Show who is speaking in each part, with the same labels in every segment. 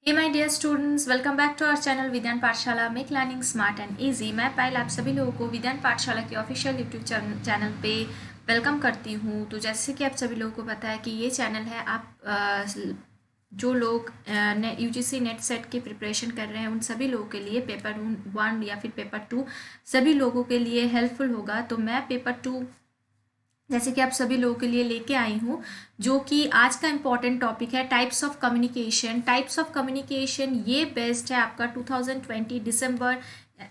Speaker 1: Hey my dear students, welcome back to our channel Vigyan Pathshala make learning smart and easy. मैं पायल आप सभी लोगों को विज्ञान पाठशाला के ऑफिशियल यूट्यूब चैनल पे वेलकम करती हूँ। तो जैसे कि आप सभी लोगों को पता है कि ये चैनल है जो लोग यूजीसी नेट सेट की प्रिपरेशन कर रहे हैं उन सभी लोगों के लिए पेपर 1 या फिर पेपर 2 सभी लोगों के लिए हेल्पफुल होगा। तो मैं पेपर 2 जैसे कि आप सभी लोगों के लिए लेके आई हूँ, जो कि आज का इम्पॉर्टेंट टॉपिक है types of communication. Types of communication ये बेस्ड है आपका 2020 दिसंबर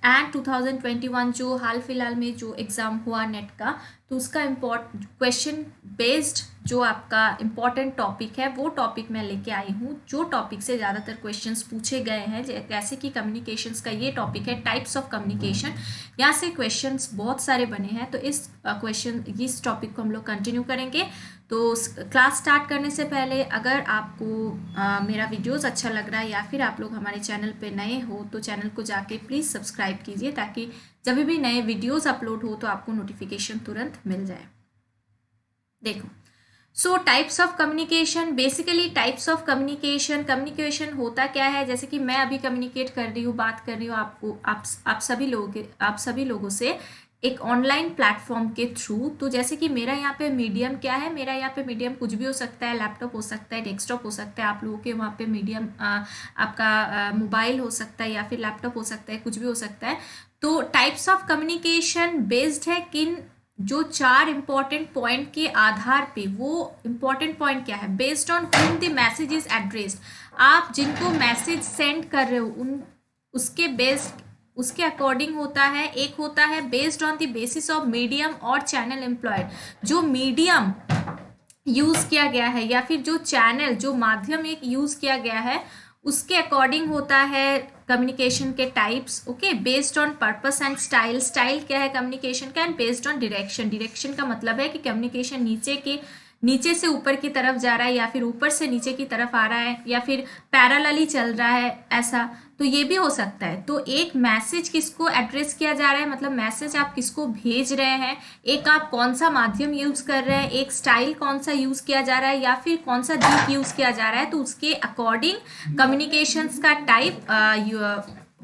Speaker 1: एंड 2021 जो हाल फिलहाल में जो एग्ज़ाम हुआ नेट का, तो उसका क्वेश्चन बेस्ड जो आपका इम्पॉर्टेंट टॉपिक है वो टॉपिक मैं लेके आई हूँ। जो टॉपिक से ज़्यादातर क्वेश्चंस पूछे गए हैं जैसे कि कम्युनिकेशंस का ये टॉपिक है टाइप्स ऑफ कम्युनिकेशन, यहाँ से क्वेश्चंस बहुत सारे बने हैं। तो इस टॉपिक को हम लोग कंटिन्यू करेंगे। तो क्लास स्टार्ट करने से पहले अगर आपको मेरा वीडियोस अच्छा लग रहा है या फिर आप लोग हमारे चैनल पे नए हो तो चैनल को जाके प्लीज़ सब्सक्राइब कीजिए, ताकि जब भी नए वीडियोस अपलोड हो तो आपको नोटिफिकेशन तुरंत मिल जाए। देखो, सो types of communication, basically types of communication होता क्या है। जैसे कि मैं अभी कम्युनिकेट कर रही हूँ, बात कर रही हूँ आपको आप सभी लोगों से एक ऑनलाइन प्लेटफॉर्म के थ्रू। तो जैसे कि मेरा यहाँ पे मीडियम क्या है, मेरा यहाँ पे मीडियम कुछ भी हो सकता है, लैपटॉप हो सकता है, डेस्कटॉप हो सकता है। आप लोगों के वहाँ पे मीडियम आपका मोबाइल हो सकता है या फिर लैपटॉप हो सकता है, कुछ भी हो सकता है। तो टाइप्स ऑफ कम्युनिकेशन बेस्ड है किन जो 4 इंपॉर्टेंट पॉइंट के आधार पे। वो इंपॉर्टेंट पॉइंट क्या है, based on whom the message is addressed. आप जिनको मैसेज सेंड कर रहे हो उन उसके बेस्ड उसके अकॉर्डिंग होता है। एक होता है based on the basis of medium और चैनल एम्प्लॉयड। जो मीडियम यूज किया गया है या फिर जो चैनल जो माध्यम एक यूज किया गया है उसके अकॉर्डिंग होता है कम्युनिकेशन के types. Okay, based on purpose and style. Style क्या है कम्युनिकेशन का, and based on direction. Direction का मतलब है कि कम्युनिकेशन नीचे से ऊपर की तरफ जा रहा है या फिर ऊपर से नीचे की तरफ आ रहा है या फिर पैरेलली चल रहा है, ऐसा तो ये भी हो सकता है। तो एक मैसेज किसको एड्रेस किया जा रहा है, मतलब मैसेज आप किसको भेज रहे हैं, एक आप कौन सा माध्यम यूज कर रहे हैं, एक स्टाइल कौन सा यूज किया जा रहा है या फिर कौन सा दीप यूज किया जा रहा है, तो उसके अकॉर्डिंग कम्युनिकेशंस का टाइप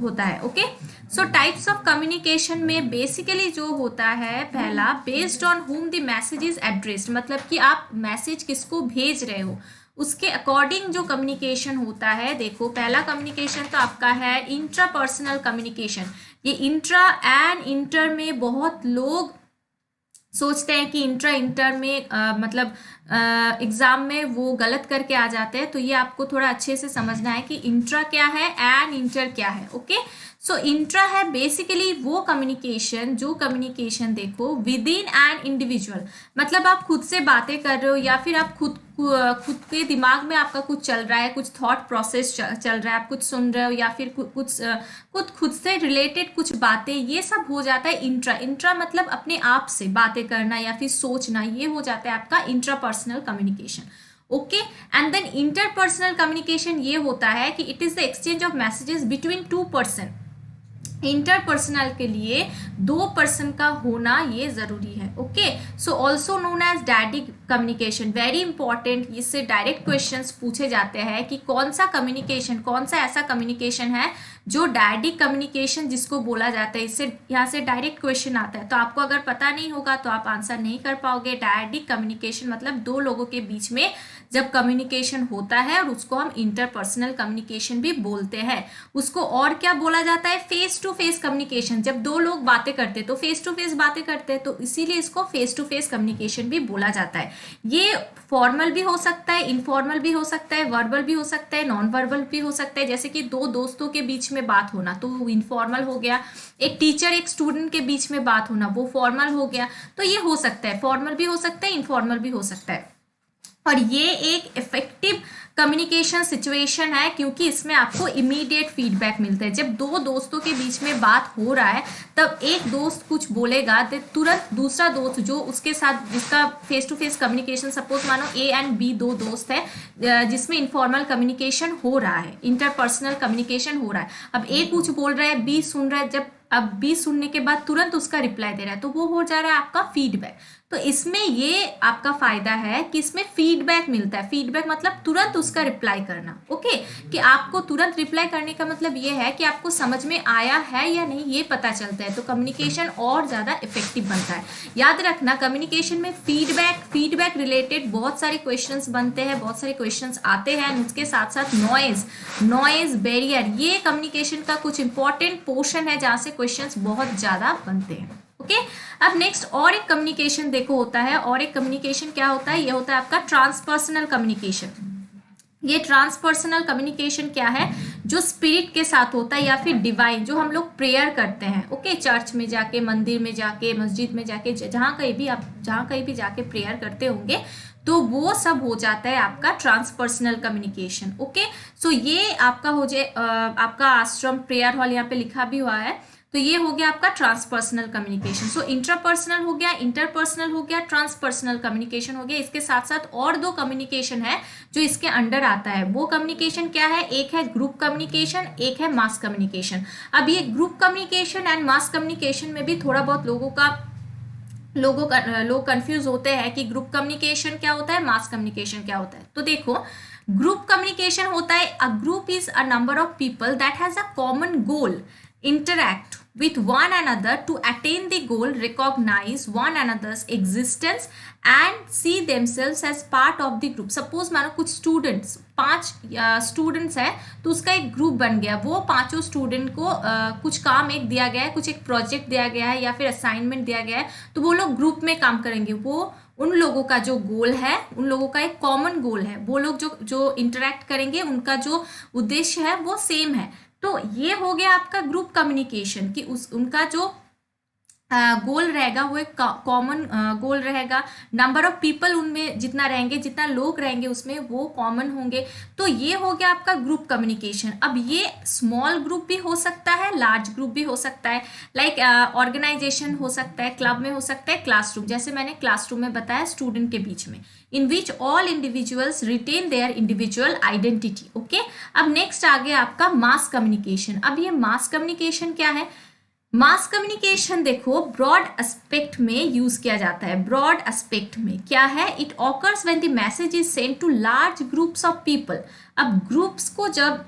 Speaker 1: होता है। Okay, so types of communication में बेसिकली जो होता है पहला, based on whom the message is addressed, मतलब कि आप मैसेज किसको भेज रहे हो उसके अकॉर्डिंग जो कम्युनिकेशन होता है। देखो, पहला कम्युनिकेशन तो आपका है इंट्रापर्सनल कम्युनिकेशन। ये इंट्रा एंड इंटर में बहुत लोग सोचते हैं कि इंटर में मतलब एग्जाम में वो गलत करके आ जाते हैं। तो ये आपको थोड़ा अच्छे से समझना है कि इंट्रा क्या है एंड इंटर क्या है। ओके, सो इंट्रा है बेसिकली वो कम्युनिकेशन जो कम्युनिकेशन देखो विद इन एन इंडिविजुअल, मतलब आप खुद से बातें कर रहे हो या फिर आप खुद के दिमाग में आपका कुछ चल रहा है, कुछ थॉट प्रोसेस चल रहा है, आप कुछ सुन रहे हो या फिर कुछ खुद से रिलेटेड कुछ बातें, ये सब हो जाता है इंट्रा। इंट्रा मतलब अपने आप से बातें करना या फिर सोचना, ये हो जाता है आपका intrapersonal communication. Okay, and then interpersonal communication ये होता है कि it is the exchange of messages between 2 person. Interpersonal के लिए 2 पर्सन का होना ये जरूरी है। Okay, so also known as direct communication, very important. इससे डायरेक्ट क्वेश्चंस पूछे जाते हैं कि कौन सा कम्युनिकेशन, कौन सा ऐसा कम्युनिकेशन है जो डायरेक्ट कम्युनिकेशन जिसको बोला जाता है। इससे यहाँ से डायरेक्ट क्वेश्चन आता है, तो आपको अगर पता नहीं होगा तो आप आंसर नहीं कर पाओगे। डायरेक्ट कम्युनिकेशन मतलब 2 लोगों के बीच में जब कम्युनिकेशन होता है, और उसको हम इंटरपर्सनल कम्युनिकेशन भी बोलते हैं। उसको और क्या बोला जाता है, फेस टू फेस कम्युनिकेशन। जब 2 लोग बातें करते हैं तो फेस टू फेस बातें करते हैं, तो इसीलिए इसको फेस टू फेस कम्युनिकेशन भी बोला जाता है। ये फॉर्मल भी हो सकता है, इनफॉर्मल भी हो सकता है, वर्बल भी हो सकता है, नॉन वर्बल भी हो सकता है। जैसे कि 2 दोस्तों के बीच में बात होना तो वो इनफॉर्मल हो गया। एक टीचर एक स्टूडेंट के बीच में बात होना वो फॉर्मल हो गया। तो ये हो सकता है, फॉर्मल भी हो सकता है, इनफॉर्मल भी हो सकता है। और ये एक इफेक्टिव कम्युनिकेशन सिचुएशन है क्योंकि इसमें आपको इमीडिएट फीडबैक मिलता है। जब 2 दोस्तों के बीच में बात हो रहा है तब एक दोस्त कुछ बोलेगा तो तुरंत दूसरा दोस्त जो उसके साथ जिसका face to face communication, suppose मानो ए एंड बी 2 दोस्त है जिसमें इनफॉर्मल कम्युनिकेशन हो रहा है, इंटरपर्सनल कम्युनिकेशन हो रहा है। अब ए कुछ बोल रहा है, बी सुन रहा है, जब अब बी सुनने के बाद तुरंत उसका रिप्लाई दे रहा है तो वो हो जा रहा है आपका फीडबैक। तो इसमें ये आपका फायदा है कि इसमें फीडबैक मिलता है। फीडबैक मतलब तुरंत उसका रिप्लाई करना। ओके, कि आपको तुरंत रिप्लाई करने का मतलब ये है कि आपको समझ में आया है या नहीं ये पता चलता है, तो कम्युनिकेशन और ज़्यादा इफेक्टिव बनता है। याद रखना कम्युनिकेशन में फीडबैक रिलेटेड बहुत सारे क्वेश्चंस बनते हैं, बहुत सारे क्वेश्चंस आते हैं। उसके साथ साथ नॉइज बैरियर, ये कम्युनिकेशन का कुछ इंपॉर्टेंट पोर्शन है जहाँ से क्वेश्चंस बहुत ज़्यादा बनते हैं। ओके, अब नेक्स्ट और एक कम्युनिकेशन देखो होता है, और एक कम्युनिकेशन क्या होता है, ये होता है आपका ट्रांसपर्सनल कम्युनिकेशन। ये ट्रांसपर्सनल कम्युनिकेशन क्या है, जो स्पिरिट के साथ होता है या फिर डिवाइन, जो हम लोग प्रेयर करते हैं। ओके, चर्च में जाके, मंदिर में जाके, मस्जिद में जाके, जहाँ कहीं भी जाके प्रेयर करते होंगे, तो वो सब हो जाता है आपका ट्रांसपर्सनल कम्युनिकेशन। ओके, सो ये आपका हो जाए, आपका आश्रम प्रेयर हॉल यहाँ पे लिखा भी हुआ है, तो ये हो गया आपका ट्रांसपर्सनल कम्युनिकेशन। सो इंट्रापर्सनल हो गया, इंटरपर्सनल हो गया, ट्रांसपर्सनल कम्युनिकेशन हो गया। इसके साथ साथ और दो कम्युनिकेशन है जो इसके अंडर आता है। वो कम्युनिकेशन क्या है, एक है ग्रुप कम्युनिकेशन, एक है मास कम्युनिकेशन। अब ये group communication and mass communication में भी थोड़ा बहुत लोग कंफ्यूज होते हैं कि ग्रुप कम्युनिकेशन क्या होता है, मास कम्युनिकेशन क्या होता है। तो देखो, ग्रुप कम्युनिकेशन होता है, a group is a number of people that has a common goal, interact with one another to attain the goal, recognize one another's existence and see themselves as part of the group। Suppose मानो कुछ students, 5 students है, तो उसका एक group बन गया। वो पांचों स्टूडेंट को कुछ काम एक दिया गया है, कुछ एक प्रोजेक्ट दिया गया है या फिर असाइनमेंट दिया गया है, तो वो लोग ग्रुप में काम करेंगे। वो उन लोगों का जो गोल है, उन लोगों का एक कॉमन गोल है, वो लोग जो इंटरेक्ट करेंगे उनका जो उद्देश्य है वो सेम है। तो ये हो गया आपका ग्रुप कम्युनिकेशन, कि उनका जो गोल रहेगा वो एक कॉमन गोल रहेगा। नंबर ऑफ पीपल उनमें जितना रहेंगे, जितना लोग रहेंगे उसमें वो कॉमन होंगे। तो ये हो गया आपका ग्रुप कम्युनिकेशन। अब ये स्मॉल ग्रुप भी हो सकता है, लार्ज ग्रुप भी हो सकता है, लाइक ऑर्गेनाइजेशन हो सकता है, क्लब में हो सकता है, क्लासरूम, जैसे मैंने क्लासरूम में बताया स्टूडेंट के बीच में, in which all individuals retain their individual identity. Okay, अब नेक्स्ट आ गया आपका मास कम्युनिकेशन। अब ये मास कम्युनिकेशन क्या है, मास कम्युनिकेशन देखो ब्रॉड एस्पेक्ट में यूज किया जाता है। ब्रॉड एस्पेक्ट में क्या है, it occurs when the message is sent to large groups of people. अब ग्रुप्स को जब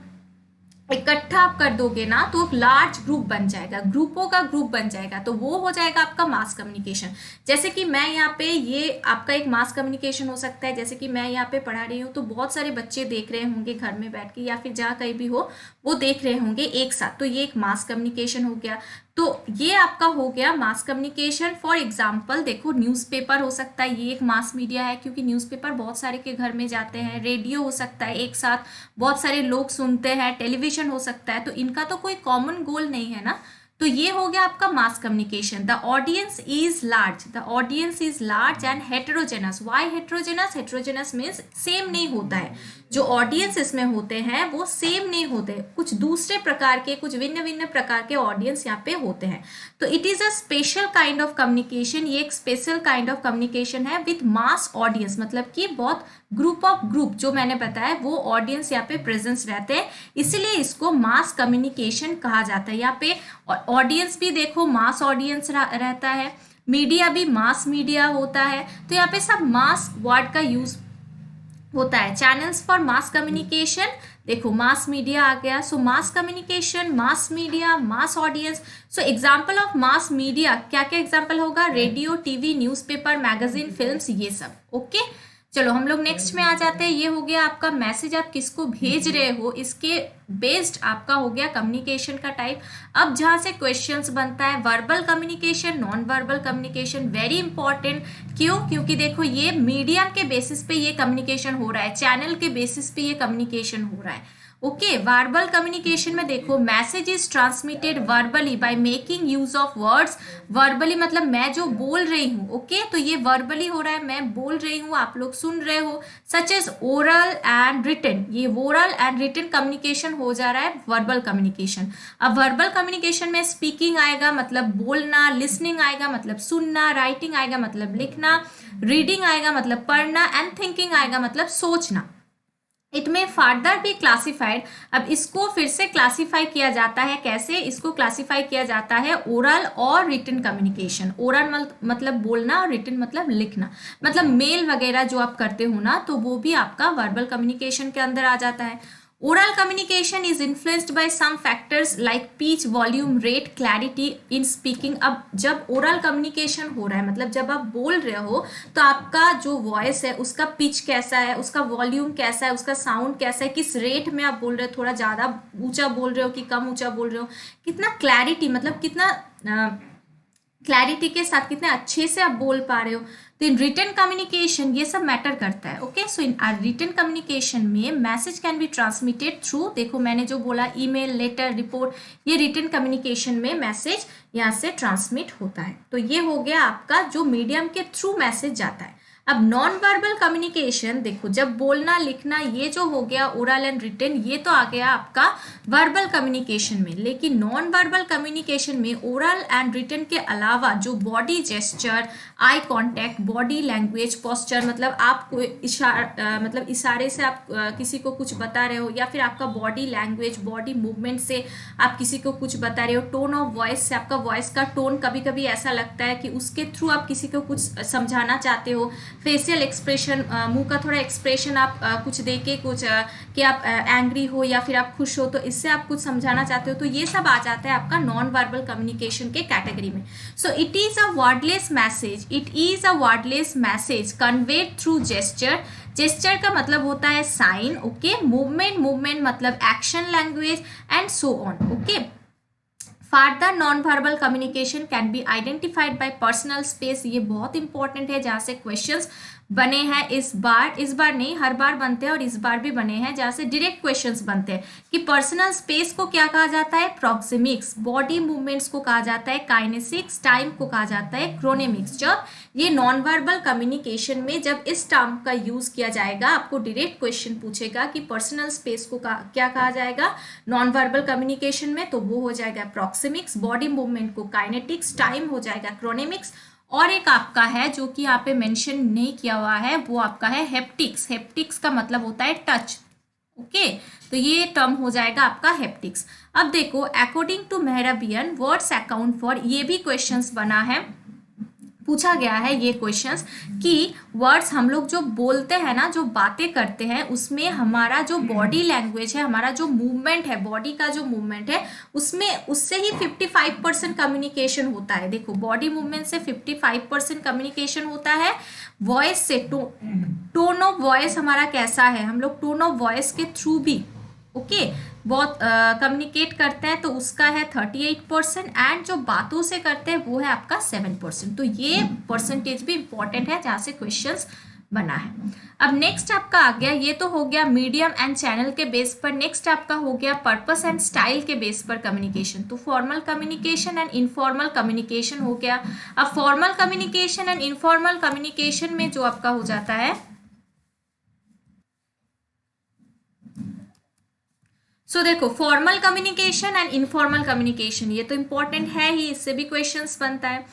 Speaker 1: इकट्ठा आप कर दोगे ना, तो एक लार्ज ग्रुप बन जाएगा, ग्रुपों का ग्रुप बन जाएगा, तो वो हो जाएगा आपका मास कम्युनिकेशन। जैसे कि मैं यहाँ पे, ये आपका एक मास कम्युनिकेशन हो सकता है। जैसे कि मैं यहाँ पे पढ़ा रही हूँ, तो बहुत सारे बच्चे देख रहे होंगे घर में बैठ के, या फिर जहाँ कहीं भी हो वो देख रहे होंगे एक साथ, तो ये एक मास कम्युनिकेशन हो गया। तो ये आपका हो गया मास कम्युनिकेशन। फॉर एग्जाम्पल देखो, न्यूज़पेपर हो सकता है, ये एक मास मीडिया है, क्योंकि न्यूज़पेपर बहुत सारे के घर में जाते हैं। रेडियो हो सकता है, एक साथ बहुत सारे लोग सुनते हैं। टेलीविजन हो सकता है, तो इनका तो कोई कॉमन गोल नहीं है ना। तो ये हो गया आपका mass communication. The audience is large and heterogeneous. Why heterogeneous, heterogeneous means same नहीं होता है। जो ऑडियंस इसमें होते हैं वो सेम नहीं होते, कुछ दूसरे प्रकार के, कुछ भिन्न भिन्न प्रकार के ऑडियंस यहाँ पे होते हैं। तो it is a special kind of communication. ये एक स्पेशल काइंड ऑफ कम्युनिकेशन है विथ मास ऑडियंस, मतलब कि बहुत ग्रुप जो मैंने बताया वो ऑडियंस यहाँ पे प्रेजेंस रहते हैं, इसलिए इसको मास कम्युनिकेशन कहा जाता है। यहाँ पे ऑडियंस भी देखो मास ऑडियंस रहता है, मीडिया भी मास मीडिया होता है, तो यहाँ पे सब मास वर्ड का यूज होता है। चैनल्स फॉर मास कम्युनिकेशन, देखो मास मीडिया आ गया। So mass communication, mass media, mass audience. So example of mass media क्या क्या एग्जाम्पल होगा, radio, TV, newspaper, magazine, films, ये सब। ओके, चलो हम लोग नेक्स्ट में आ जाते हैं। ये हो गया आपका मैसेज आप किसको भेज रहे हो, इसके बेस्ड आपका हो गया कम्युनिकेशन का टाइप। अब जहाँ से क्वेश्चंस बनता है, verbal communication, non verbal communication, very important. क्यों, क्योंकि देखो ये मीडियम के बेसिस पे ये कम्युनिकेशन हो रहा है, चैनल के बेसिस पे ये कम्युनिकेशन हो रहा है। ओके, वर्बल कम्युनिकेशन में देखो message is transmitted verbally by making use of words. Verbally मतलब मैं जो बोल रही हूँ, ओके, तो ये वर्बली हो रहा है, मैं बोल रही हूँ, आप लोग सुन रहे हो। Such as oral and written, ये ओरल एंड रिटन कम्युनिकेशन हो जा रहा है वर्बल कम्युनिकेशन। अब वर्बल कम्युनिकेशन में स्पीकिंग आएगा मतलब बोलना, लिसनिंग आएगा मतलब सुनना, राइटिंग आएगा मतलब लिखना, रीडिंग आएगा मतलब पढ़ना, एंड थिंकिंग आएगा मतलब सोचना। इट में फर्दर भी क्लासिफाइड। अब इसको फिर से क्लासिफाई किया जाता है, कैसे इसको क्लासिफाई किया जाता है, ओरल और रिटन कम्युनिकेशन। ओरल मतलब बोलना और रिटन मतलब लिखना, मतलब मेल वगैरह जो आप करते हो ना, तो वो भी आपका वर्बल कम्युनिकेशन के अंदर आ जाता है। Oral communication is influenced by some factors like pitch, volume, rate, clarity in speaking. अब जब ओरल कम्युनिकेशन हो रहा है, मतलब जब आप बोल रहे हो, तो आपका जो वॉइस है उसका पिच कैसा है, उसका वॉल्यूम कैसा है, उसका साउंड कैसा है, किस रेट में आप बोल रहे हो, थोड़ा ज़्यादा ऊंचा बोल रहे हो कि कम ऊंचा बोल रहे हो, कितना क्लैरिटी, मतलब कितना क्लैरिटी के साथ कितने अच्छे से आप बोल पा रहे हो। तो इन रिटन कम्युनिकेशन ये सब मैटर करता है। Okay, so in written communication में message can be transmitted through, देखो मैंने जो बोला, ईमेल, लेटर, रिपोर्ट, ये रिटन कम्युनिकेशन में मैसेज यहाँ से ट्रांसमिट होता है। तो ये हो गया आपका जो मीडियम के थ्रू मैसेज जाता है। अब नॉन वर्बल कम्युनिकेशन देखो, जब बोलना लिखना ये जो हो गया ओरल एंड रिटन, ये तो आ गया आपका वर्बल कम्युनिकेशन में। लेकिन नॉन वर्बल कम्युनिकेशन में ओरल एंड रिटन के अलावा जो body gesture, eye contact, body language, posture, मतलब आप कोई मतलब इशारे से आप किसी को कुछ बता रहे हो, या फिर आपका बॉडी लैंग्वेज, बॉडी मूवमेंट से आप किसी को कुछ बता रहे हो, टोन ऑफ वॉइस से, आपका वॉइस का टोन कभी कभी ऐसा लगता है कि उसके थ्रू आप किसी को कुछ समझाना चाहते हो। फेशियल एक्सप्रेशन, मुंह का थोड़ा एक्सप्रेशन आप कुछ दे के कुछ कि आप एंग्री हो या फिर आप खुश हो, तो इससे आप कुछ समझाना चाहते हो, तो ये सब आ जाता है आपका नॉन वर्बल कम्युनिकेशन के कैटेगरी में। So it is a wordless message, it is a wordless message conveyed through gesture. Gesture का मतलब होता है साइन, ओके, मूवमेंट, मूवमेंट मतलब action, language and so on. Okay, farther non verbal communication can be identified by personal space. ये बहुत important है, जहाँ से क्वेश्चंस बने हैं इस बार नहीं, हर बार बनते हैं, और इस बार भी बने हैं, जहाँ से डायरेक्ट क्वेश्चंस बनते हैं कि पर्सनल स्पेस को क्या कहा जाता है, प्रॉक्सिमिक्स, बॉडी मूवमेंट्स को कहा जाता है काइनेसिक्स, टाइम को कहा जाता है क्रोनेमिक्स। जब ये नॉन वर्बल कम्युनिकेशन में जब इस टर्म का यूज किया जाएगा, आपको डायरेक्ट क्वेश्चन पूछेगा कि पर्सनल स्पेस को क्या कहा जाएगा नॉन वर्बल कम्युनिकेशन में, तो वो हो जाएगा प्रॉक्सिमिक्स, बॉडी मूवमेंट को काइनेटिक्स, टाइम हो जाएगा क्रोनेमिक्स, और एक आपका है जो कि यहाँ पे मेंशन नहीं किया हुआ है, वो आपका है हेप्टिक्स। हेप्टिक्स का मतलब होता है टच। ओके, तो ये टर्म हो जाएगा आपका हेप्टिक्स। अब देखो, according to Mehrabian words account for, ये भी क्वेश्चंस बना है, पूछा गया है ये क्वेश्चंस कि वर्ड्स हम लोग जो बोलते हैं ना, जो बातें करते हैं, उसमें हमारा जो बॉडी लैंग्वेज है, हमारा जो मूवमेंट है, बॉडी का जो मूवमेंट है, उसमें उससे ही 55% कम्युनिकेशन होता है। देखो, बॉडी मूवमेंट से 55% कम्युनिकेशन होता है। वॉइस से, टोन ऑफ वॉइस हमारा कैसा है, हम लोग टोन ऑफ वॉइस के थ्रू भी ओके बहुत कम्युनिकेट करते हैं, तो उसका है 38%, एंड जो बातों से करते हैं वो है आपका 7%। तो ये परसेंटेज भी इंपॉर्टेंट है, जहाँ से क्वेश्चंस बना है। अब नेक्स्ट आपका आ गया, ये तो हो गया मीडियम एंड चैनल के बेस पर। नेक्स्ट आपका हो गया पर्पस एंड स्टाइल के बेस पर कम्युनिकेशन। तो formal communication and informal communication हो गया। अब formal communication and informal communication में जो आपका हो जाता है, सो देखो, formal communication and informal communication, ये तो इंपॉर्टेंट है ही, इससे भी क्वेश्चंस बनता है।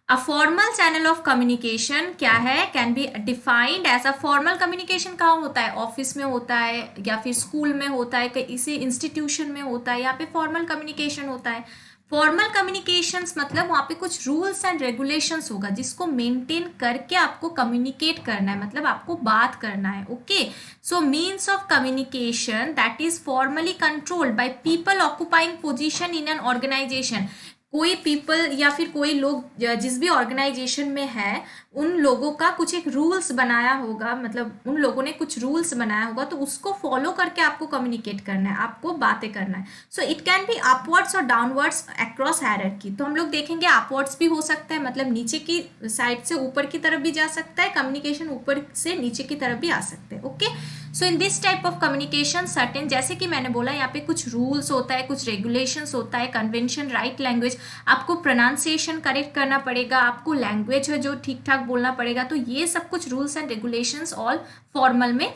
Speaker 1: A formal channel of communication क्या है, can be defined as a formal communication. कहाँ होता है, ऑफिस में होता है, या फिर स्कूल में होता है, किसी इंस्टीट्यूशन में होता है, यहाँ पे फॉर्मल कम्युनिकेशन होता है। फॉर्मल कम्युनिकेशंस मतलब वहाँ पे कुछ रूल्स एंड रेगुलेशंस होगा, जिसको मेंटेन करके आपको कम्युनिकेट करना है, मतलब आपको बात करना है। Okay, so means of communication that is formally controlled by people occupying position in an organization. कोई पीपल या फिर कोई लोग जिस भी ऑर्गेनाइजेशन में है, उन लोगों का कुछ एक रूल्स बनाया होगा, मतलब उन लोगों ने कुछ रूल्स बनाया होगा, तो उसको फॉलो करके आपको कम्युनिकेट करना है, आपको बातें करना है। So it can be upwards और डाउनवर्ड्स अक्रॉस हायरार्की। तो हम लोग देखेंगे अपवर्ड्स भी हो सकता है, मतलब नीचे की साइड से ऊपर की तरफ भी जा सकता है कम्युनिकेशन, ऊपर से नीचे की तरफ भी आ सकते हैं। Okay, so in this type of communication certain, जैसे कि मैंने बोला, यहाँ पे कुछ रूल्स होता है, कुछ रेगुलेशंस होता है, कन्वेंशन, राइट लैंग्वेज, आपको प्रोनाउंसिएशन करेक्ट करना पड़ेगा, आपको लैंग्वेज है जो ठीक ठाक बोलना पड़ेगा। तो ये सब कुछ rules and regulations all formal में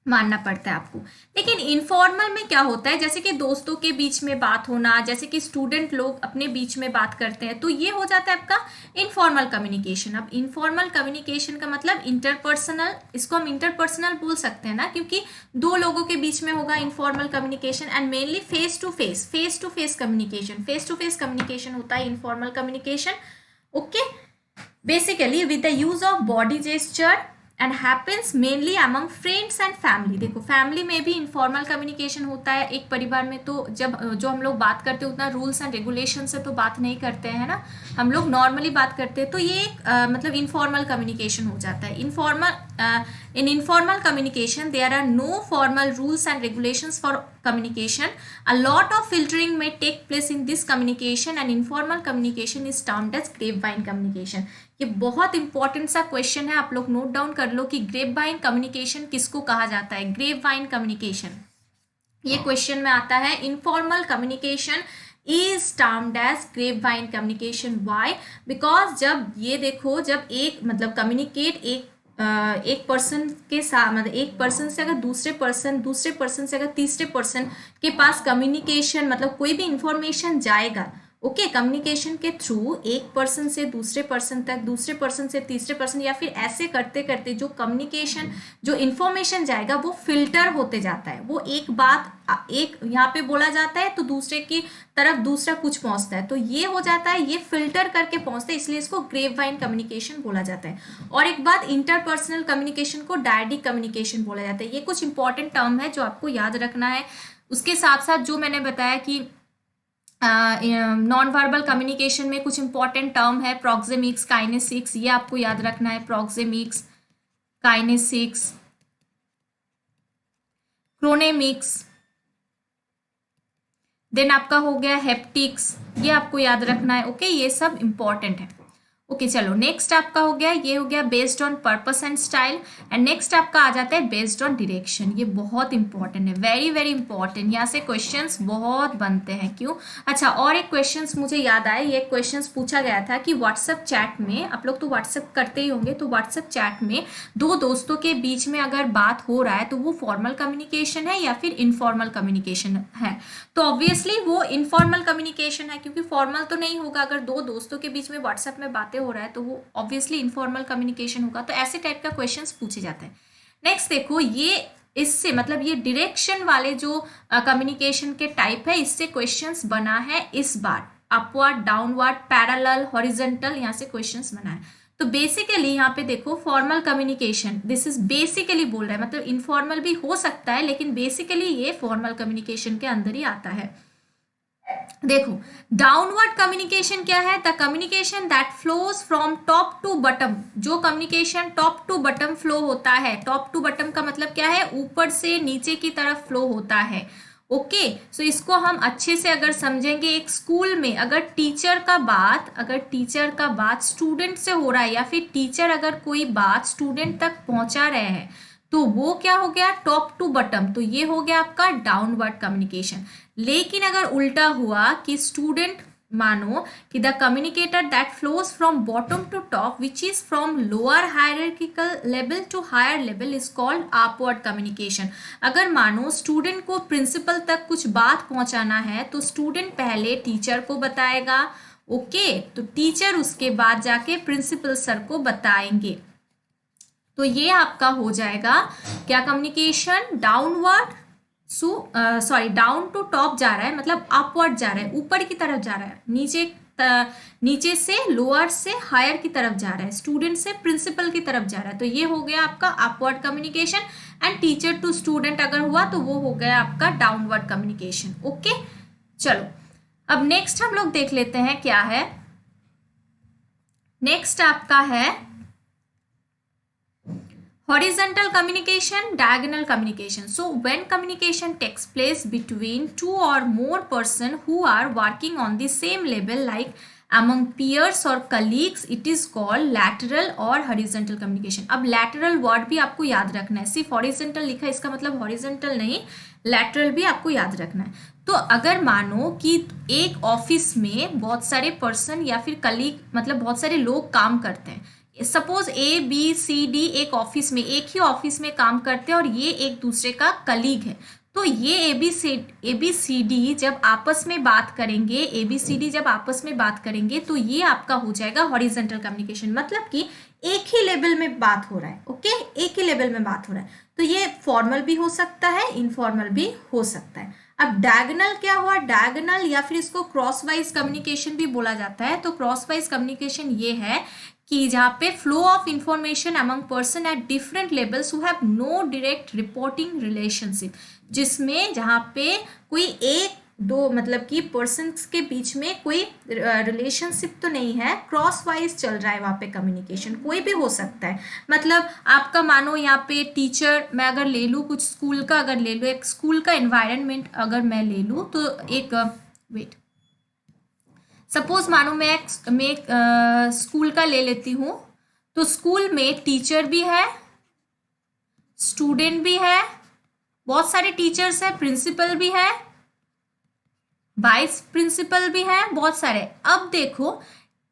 Speaker 1: मानना पड़ता है आपको। लेकिन इनफॉर्मल में क्या होता है, जैसे कि दोस्तों के बीच में बात होना, जैसे कि स्टूडेंट लोग अपने बीच में बात करते हैं, तो ये हो जाता है आपका इनफॉर्मल कम्युनिकेशन। अब इनफॉर्मल कम्युनिकेशन का मतलब इंटरपर्सनल, इसको हम इंटरपर्सनल बोल सकते हैं ना, क्योंकि दो लोगों के बीच में होगा informal communication. And mainly face to face communication होता है informal communication. Okay, basically with the use of body gesture and happens mainly among friends and family. देखो फैमिली में भी इनफॉर्मल कम्युनिकेशन होता है। एक परिवार में तो जब जो हम लोग बात करते हैं उतना रूल्स एंड रेगुलेशन से तो बात नहीं करते हैं ना, हम लोग नॉर्मली बात करते हैं, तो ये एक मतलब इनफॉर्मल कम्युनिकेशन हो जाता है। In informal communication there are no formal rules and regulations for communication. A lot of filtering may take place in this communication and informal communication is termed as grapevine communication. ये बहुत important सा question है, आप लोग note down कर लो कि grapevine communication किसको कहा जाता है। ग्रेपवाइन कम्युनिकेशन ये क्वेश्चन में आता है। Informal communication is termed as grapevine communication. Why? Because जब ये देखो, जब एक मतलब कम्युनिकेट एक पर्सन के साथ, मतलब एक पर्सन से अगर दूसरे पर्सन से अगर तीसरे पर्सन के पास कम्युनिकेशन मतलब कोई भी इंफॉर्मेशन जाएगा, ओके, कम्युनिकेशन के थ्रू एक पर्सन से दूसरे पर्सन तक, दूसरे पर्सन से तीसरे पर्सन, या फिर ऐसे करते करते जो कम्युनिकेशन जो इंफॉर्मेशन जाएगा वो फिल्टर होते जाता है। वो एक बात एक यहाँ पे बोला जाता है तो दूसरे की तरफ दूसरा कुछ पहुंचता है, तो ये हो जाता है, ये फिल्टर करके पहुंचता है, इसलिए इसको ग्रेपवाइन कम्युनिकेशन बोला जाता है। और एक बात, इंटरपर्सनल कम्युनिकेशन को डायडिक कम्युनिकेशन बोला जाता है। ये कुछ इंपॉर्टेंट टर्म है जो आपको याद रखना है। उसके साथ साथ जो मैंने बताया कि नॉन वर्बल कम्युनिकेशन में कुछ इंपॉर्टेंट टर्म है, प्रॉक्सिमिक्स, काइनेसिक्स, ये आपको याद रखना है। प्रॉक्सिमिक्स, काइनेसिक्स, क्रोनेमिक्स, देन आपका हो गया हेप्टिक्स, ये आपको याद रखना है। ओके, ये सब इंपॉर्टेंट है। ओके चलो, नेक्स्ट आपका हो गया, ये हो गया based on purpose and style. And next आपका आ जाता है बेस्ड ऑन डायरेक्शन। ये बहुत इंपॉर्टेंट है, वेरी वेरी इंपॉर्टेंट। यहाँ से क्वेश्चंस बहुत बनते हैं। क्यों? अच्छा, और एक क्वेश्चंस मुझे याद आया, ये क्वेश्चंस पूछा गया था कि व्हाट्सएप चैट में, आप लोग तो व्हाट्सएप करते ही होंगे, तो व्हाट्सएप चैट में दो दोस्तों के बीच में अगर बात हो रहा है तो वो फॉर्मल कम्युनिकेशन है या फिर इनफॉर्मल कम्युनिकेशन है? तो ऑब्वियसली वो इनफॉर्मल कम्युनिकेशन है, क्योंकि फॉर्मल तो नहीं होगा। अगर दो दोस्तों के बीच में व्हाट्सएप में बातें हो रहा है तो वो ऑब्वियसली इनफॉर्मल कम्युनिकेशन होगा। तो ऐसे टाइप का क्वेश्चंस पूछे जाते हैं। नेक्स्ट देखो, ये इससे मतलब ये डायरेक्शन वाले जो कम्युनिकेशन के टाइप है, इससे क्वेश्चंस बना है इस बार। अपवर्ड, डाउनवर्ड, पैरेलल, हॉरिजॉन्टल, यहाँ से क्वेश्चंस बना है। तो बेसिकली यहाँ पे देखो, formal communication, this is basically बोल रहा है, मतलब इनफॉर्मल भी हो सकता है, लेकिन बेसिकली ये फॉर्मल कम्युनिकेशन के अंदर ही आता है। देखो, डाउनवर्ड कम्युनिकेशन क्या है? The communication that flows from top to bottom. जो communication top to bottom flow होता है, टॉप टू बटम का मतलब क्या है? ऊपर से नीचे की तरफ फ्लो होता है। ओके, सो इसको हम अच्छे से अगर समझेंगे, एक स्कूल में अगर टीचर का बात स्टूडेंट से हो रहा है, या फिर टीचर अगर कोई बात स्टूडेंट तक पहुंचा रहे हैं, तो वो क्या हो गया? Top to bottom. तो ये हो गया आपका डाउनवर्ड कम्युनिकेशन। लेकिन अगर उल्टा हुआ कि स्टूडेंट, मानो कि the communicator that flows from bottom to top which is from lower hierarchical level to higher level is called upward communication. अगर मानो स्टूडेंट को प्रिंसिपल तक कुछ बात पहुंचाना है तो स्टूडेंट पहले टीचर को बताएगा, ओके, तो टीचर उसके बाद जाके प्रिंसिपल सर को बताएंगे। तो ये आपका हो जाएगा क्या? Communication downward, down to top जा रहा है, मतलब अपवर्ड जा रहा है, ऊपर की तरफ जा रहा है, नीचे से लोअर से हायर की तरफ जा रहा है, स्टूडेंट से प्रिंसिपल की तरफ जा रहा है। तो ये हो गया आपका upward communication. And teacher to student अगर हुआ तो वो हो गया आपका डाउनवर्ड कम्युनिकेशन। ओके चलो, अब नेक्स्ट हम लोग देख लेते हैं क्या है। नेक्स्ट आपका है horizontal communication, diagonal communication. So when communication takes place between two or more person who are working on the same level, like among peers or colleagues, it is called lateral or horizontal communication. अब lateral word भी आपको याद रखना है, सिर्फ horizontal लिखा है इसका मतलब horizontal नहीं, lateral भी आपको याद रखना है। तो अगर मानो कि एक ऑफिस में बहुत सारे पर्सन या फिर कलीग, मतलब बहुत सारे लोग काम करते हैं, सपोज ABCD एक ऑफिस में, एक ही ऑफिस में काम करते हैं और ये एक दूसरे का कलीग है, तो ये ABCD जब आपस में बात करेंगे, ABCD जब आपस में बात करेंगे तो ये आपका हो जाएगा हॉरिजॉन्टल कम्युनिकेशन, मतलब कि एक ही लेवल में बात हो रहा है। ओके, एक ही लेवल में बात हो रहा है, तो ये फॉर्मल भी हो सकता है, इनफॉर्मल भी हो सकता है। अब डायगोनल क्या हुआ? डायगोनल या फिर इसको क्रॉस वाइज कम्युनिकेशन भी बोला जाता है। तो क्रॉस वाइज कम्युनिकेशन ये है कि जहाँ पे flow of information among person at different levels who have no direct reporting relationship, जिसमें जहाँ पे कोई एक दो मतलब कि पर्सन्स के बीच में कोई रिलेशनशिप तो नहीं है, क्रॉस वाइज चल रहा है वहाँ पे कम्युनिकेशन, कोई भी हो सकता है। मतलब आपका मानो यहाँ पे टीचर, मैं अगर ले लूँ कुछ स्कूल का, अगर ले लूँ एक स्कूल का एनवायरनमेंट अगर मैं ले लूँ, तो एक वेट सपोज मानो मैं एक स्कूल का ले लेती हूँ। तो स्कूल में टीचर भी है, स्टूडेंट भी है, बहुत सारे टीचर्स हैं, प्रिंसिपल भी है, वाइस प्रिंसिपल भी है, बहुत सारे। अब देखो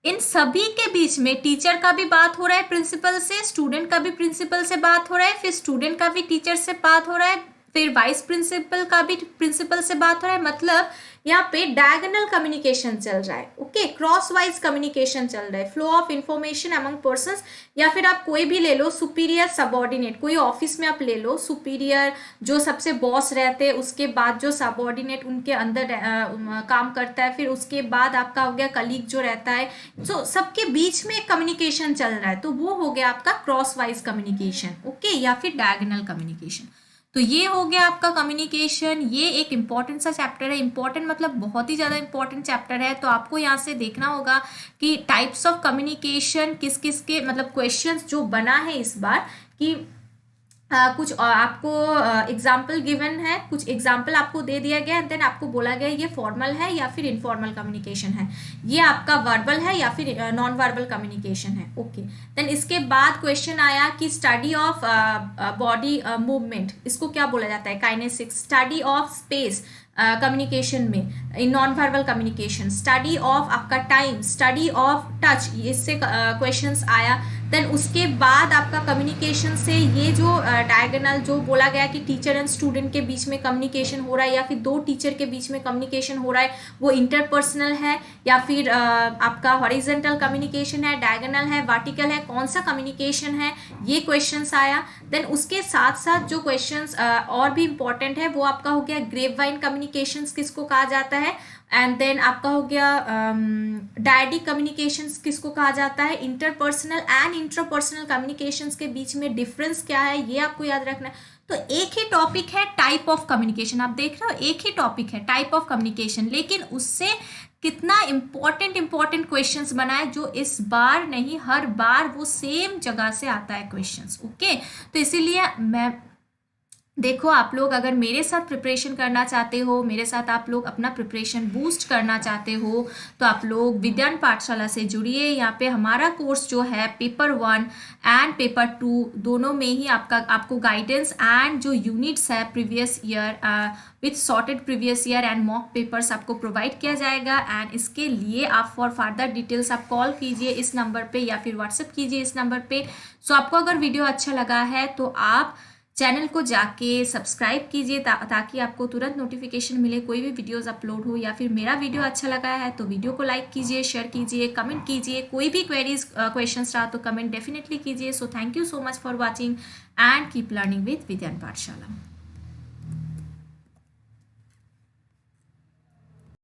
Speaker 1: इन सभी के बीच में टीचर का भी बात हो रहा है प्रिंसिपल से, स्टूडेंट का भी प्रिंसिपल से बात हो रहा है, फिर स्टूडेंट का भी टीचर से बात हो रहा है, फिर वाइस प्रिंसिपल का भी प्रिंसिपल से बात हो रहा है। मतलब यहाँ पे डायगोनल कम्युनिकेशन चल रहा है। ओके, क्रॉस वाइज कम्युनिकेशन चल रहा है, flow of information among persons. या फिर आप कोई भी ले लो, सुपीरियर सबऑर्डिनेट, कोई ऑफिस में आप ले लो, सुपीरियर जो सबसे बॉस रहते हैं, उसके बाद जो सबऑर्डिनेट उनके अंदर काम करता है, फिर उसके बाद आपका हो गया कलीग जो रहता है। तो सबके बीच में कम्युनिकेशन चल रहा है, तो वो हो गया आपका क्रॉस वाइज कम्युनिकेशन। ओके, या फिर डायगोनल कम्युनिकेशन। तो ये हो गया आपका कम्युनिकेशन। ये एक इंपॉर्टेंट सा चैप्टर है, इंपॉर्टेंट मतलब बहुत ही ज़्यादा इंपॉर्टेंट चैप्टर है। तो आपको यहाँ से देखना होगा कि टाइप्स ऑफ कम्युनिकेशन किस किस के, मतलब क्वेश्चंस जो बना है इस बार कि कुछ आपको एग्जाम्पल गिवन है, कुछ एग्जाम्पल आपको दे दिया गया, देन आपको बोला गया ये फॉर्मल है या फिर इनफॉर्मल कम्युनिकेशन है, ये आपका वर्बल है या फिर नॉन वर्बल कम्युनिकेशन है। ओके, देन इसके बाद क्वेश्चन आया कि स्टडी ऑफ बॉडी मूवमेंट, इसको क्या बोला जाता है? Kinesics. Study of space communication में, in non verbal communication. Study of आपका टाइम, स्टडी ऑफ टच, इससे क्वेश्चंस आया। देन उसके बाद आपका कम्युनिकेशन से ये जो डायगोनल जो बोला गया कि टीचर एंड स्टूडेंट के बीच में कम्युनिकेशन हो रहा है या फिर दो टीचर के बीच में कम्युनिकेशन हो रहा है, वो इंटरपर्सनल है या फिर आपका हॉरिजॉन्टल कम्युनिकेशन है, डायगोनल है, वर्टिकल है, कौन सा कम्युनिकेशन है, ये क्वेश्चंस आया। देन उसके साथ साथ जो क्वेश्चंस और भी इंपॉर्टेंट है वो आपका हो गया ग्रेपवाइन कम्युनिकेशंस किसको कहा जाता है, एंड देन आपका हो गया डायडिक कम्युनिकेशंस किसको कहा जाता है, इंटरपर्सनल एंड इंट्रापर्सनल कम्युनिकेशंस के बीच में डिफरेंस क्या है, ये आपको याद रखना है। तो एक ही टॉपिक है टाइप ऑफ कम्युनिकेशन, आप देख रहे हो एक ही टॉपिक है टाइप ऑफ कम्युनिकेशन, लेकिन उससे कितना इंपॉर्टेंट क्वेश्चंस बना है, जो इस बार नहीं हर बार वो सेम जगह से आता है क्वेश्चंस। ओके, तो इसीलिए मैं देखो, आप लोग अगर मेरे साथ प्रिपरेशन करना चाहते हो, मेरे साथ आप लोग अपना प्रिपरेशन बूस्ट करना चाहते हो, तो आप लोग विद्यान पाठशाला से जुड़िए। यहाँ पे हमारा कोर्स जो है पेपर 1 एंड पेपर 2 दोनों में ही आपको गाइडेंस एंड जो यूनिट्स है previous year with sorted previous year and mock papers आपको प्रोवाइड किया जाएगा। एंड इसके लिए आप फॉर फर्दर डिटेल्स आप कॉल कीजिए इस नंबर पे या फिर व्हाट्सएप कीजिए इस नंबर पे। सो आपको अगर वीडियो अच्छा लगा है तो आप चैनल को जाके सब्सक्राइब कीजिए ताकि आपको तुरंत नोटिफिकेशन मिले कोई भी वीडियोस अपलोड हो, या फिर मेरा वीडियो अच्छा लगा है तो वीडियो को लाइक कीजिए, शेयर कीजिए, कमेंट कीजिए। कोई भी क्वेरीज क्वेश्चंस रहा तो कमेंट डेफिनेटली कीजिए। So thank you so much for watching and keep learning with Vidyan पाठशाला।